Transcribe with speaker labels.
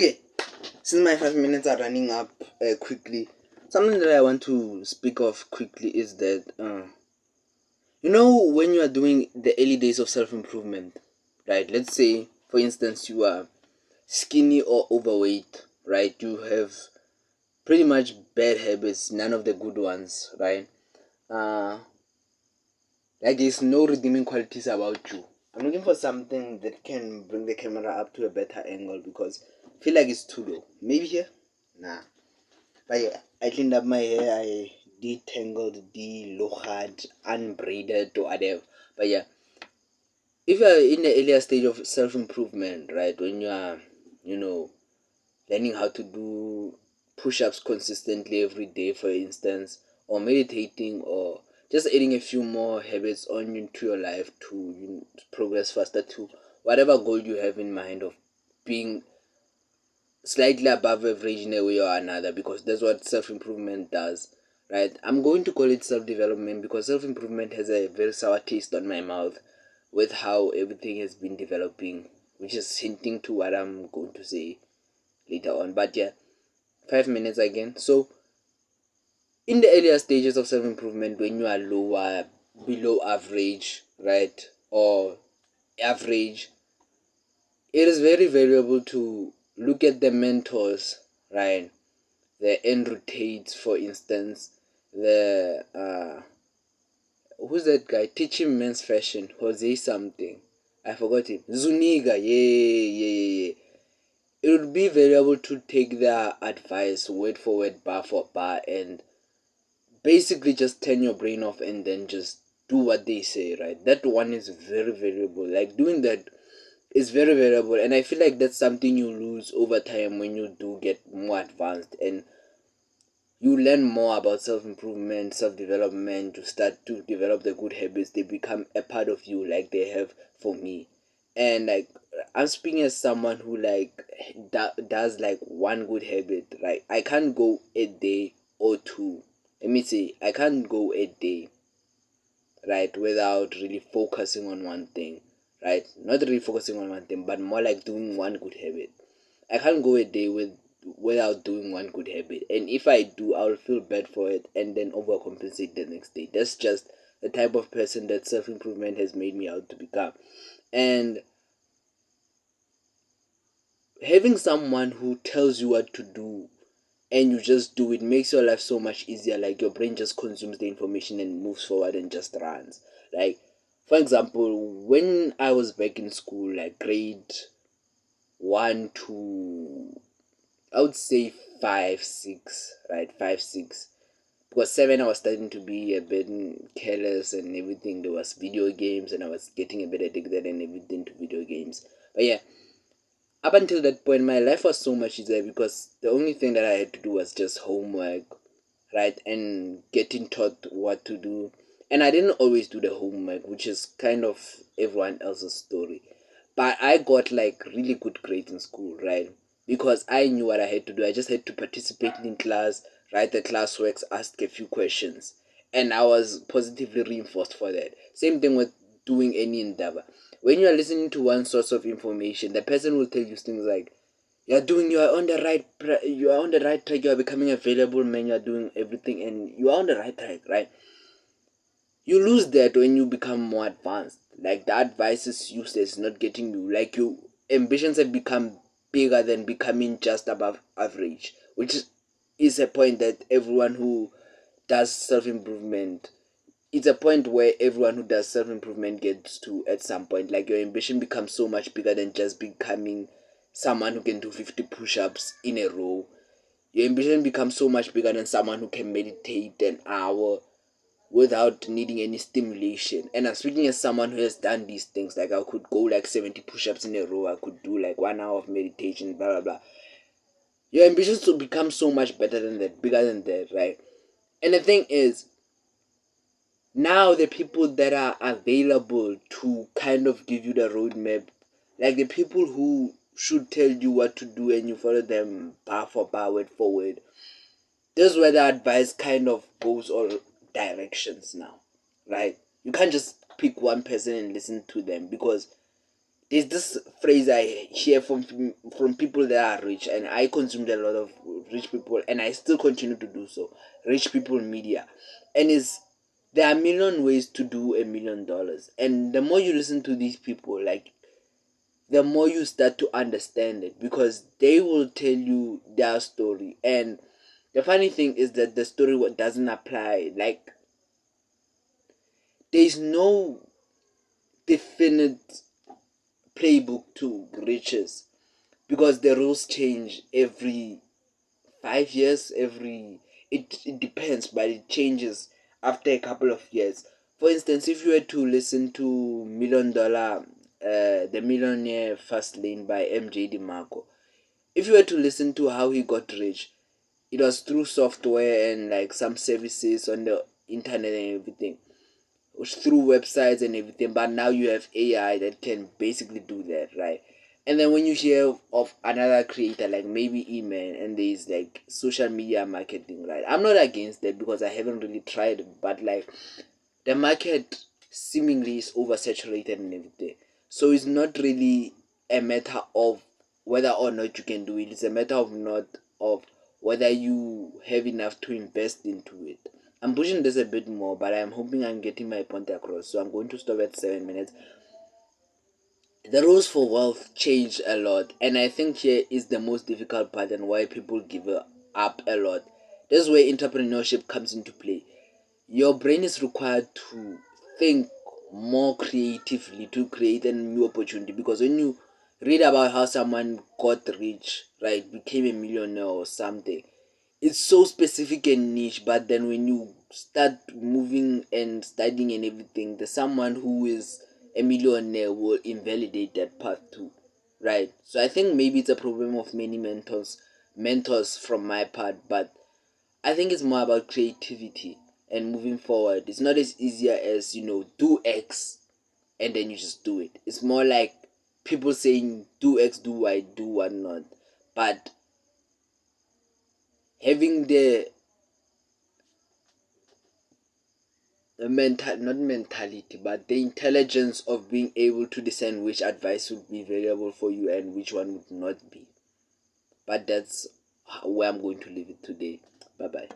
Speaker 1: Okay, since my 5 minutes are running up quickly, something that I want to speak of quickly is that when you are doing the early days of self improvement, right? Let's say, for instance, you are skinny or overweight, right? You have pretty much bad habits, none of the good ones, right? Uh, like there's no redeeming qualities about you. I'm looking for something that can bring the camera up to a better angle because I feel like it's too low. Maybe here? Nah. But yeah, I cleaned up my hair, I detangled, de-lochad, unbraided or whatever. But yeah, if you are in the earlier stage of self improvement, right, when you are, you know, learning how to do push ups consistently every day, for instance, or meditating, or just adding a few more habits on into your life to progress faster to whatever goal you have in mind of being slightly above average in a way or another, because that's what self improvement does, right? I'm going to call it self development because self improvement has a very sour taste on my mouth with how everything has been developing, which is hinting to what I'm going to say later on. But yeah, 5 minutes again. So, in the earlier stages of self improvement, when you are lower, below average, right, or average, it is very valuable to look at the mentors, right? The Andrew Tate, for instance, the who's that guy teaching men's fashion? Jose something. I forgot him. Zuniga, yeah. It would be valuable to take their advice word for word, bar for bar, and basically just turn your brain off and then just do what they say, right? That one is very valuable. Like doing that is very valuable, and I feel like that's something you lose over time when you do get more advanced and you learn more about self improvement, self development, to start to develop the good habits. They become a part of you, like they have for me. And like, I'm speaking as someone who like does like one good habit. Like, I can't go a day or two. Let me say, I can't go a day, right, without really focusing on one thing, right? Not really focusing on one thing, but more like doing one good habit. I can't go a day without doing one good habit, and if I do, I'll feel bad for it and then overcompensate the next day. That's just the type of person that self improvement has made me out to become, and having someone who tells you what to do and you just do it makes your life so much easier. Like your brain just consumes the information and moves forward and just runs. Like, for example, when I was back in school, like grade one to, I would say 5, 6, right? 5, 6. Because 7, I was starting to be a bit careless and everything. There was video games, and I was getting a bit addicted and everything to video games. But yeah, up until that point, my life was so much easier because the only thing that I had to do was just homework, right? And getting taught what to do. And I didn't always do the homework, which is kind of everyone else's story. But I got like really good grades in school, right? Because I knew what I had to do. I just had to participate in class, write the classworks, ask a few questions. And I was positively reinforced for that. Same thing with doing any endeavor. When you are listening to one source of information, the person will tell you things like, you are on the you are on the right track, you are becoming a valuable man, you are doing everything and you are on the right track, right? You lose that when you become more advanced. Like the advice is useless, not getting you. Like your ambitions have become bigger than becoming just above average, which is a point that everyone who does self improvement, it's a point where everyone who does self improvement gets to at some point. Like your ambition becomes so much bigger than just becoming someone who can do 50 push ups in a row. Your ambition becomes so much bigger than someone who can meditate an hour without needing any stimulation. And I'm speaking as someone who has done these things. Like I could go like 70 push ups in a row, I could do like 1 hour of meditation, blah blah blah. Your ambitions to become so much better than that, bigger than that, right? And the thing is, now the people that are available to kind of give you the roadmap, like the people who should tell you what to do and you follow them bar for bar, word for word, this is where the advice kind of goes all directions now, right? You can't just pick one person and listen to them because there's this phrase I hear from people that are rich, and I consumed a lot of rich people, and I still continue to do so. Rich people media, and is there are a million ways to do $1 million, and the more you listen to these people, like the more you start to understand it, because they will tell you their story. And the funny thing is that the story doesn't apply. Like there's no definite playbook to riches, because the rules change every 5 years. It depends, but it changes after a couple of years. For instance, if you were to listen to Million Dollar, The Millionaire Fast Lane by MJ DeMarco, if you were to listen to how he got rich, it was through software and like some services on the internet and everything. It was through websites and everything, but now you have AI that can basically do that, right? And then when you hear of another creator like maybe Eman, and there's like social media marketing, right? I'm not against that because I haven't really tried it, but like the market seemingly is oversaturated and everything. So it's not really a matter of whether or not you can do it. It's a matter of not of whether you have enough to invest into it. I'm pushing this a bit more, but I'm hoping I'm getting my point across. So I'm going to stop at 7 minutes. The rules for wealth change a lot, and I think here is the most difficult part and why people give up a lot. This is where entrepreneurship comes into play. Your brain is required to think more creatively to create a new opportunity, because when you read about how someone got rich, right, became a millionaire or something, it's so specific and niche. But then when you start moving and studying and everything, the someone who is a millionaire will invalidate that path too, right? So I think maybe it's a problem of many mentors from my part, but I think it's more about creativity and moving forward. It's not as easier as, do X and then you just do it. It's more like people saying do X, do Y, do what not. But having the not mentality, but the intelligence of being able to discern which advice would be valuable for you and which one would not be. But that's where I'm going to leave it today. Bye bye.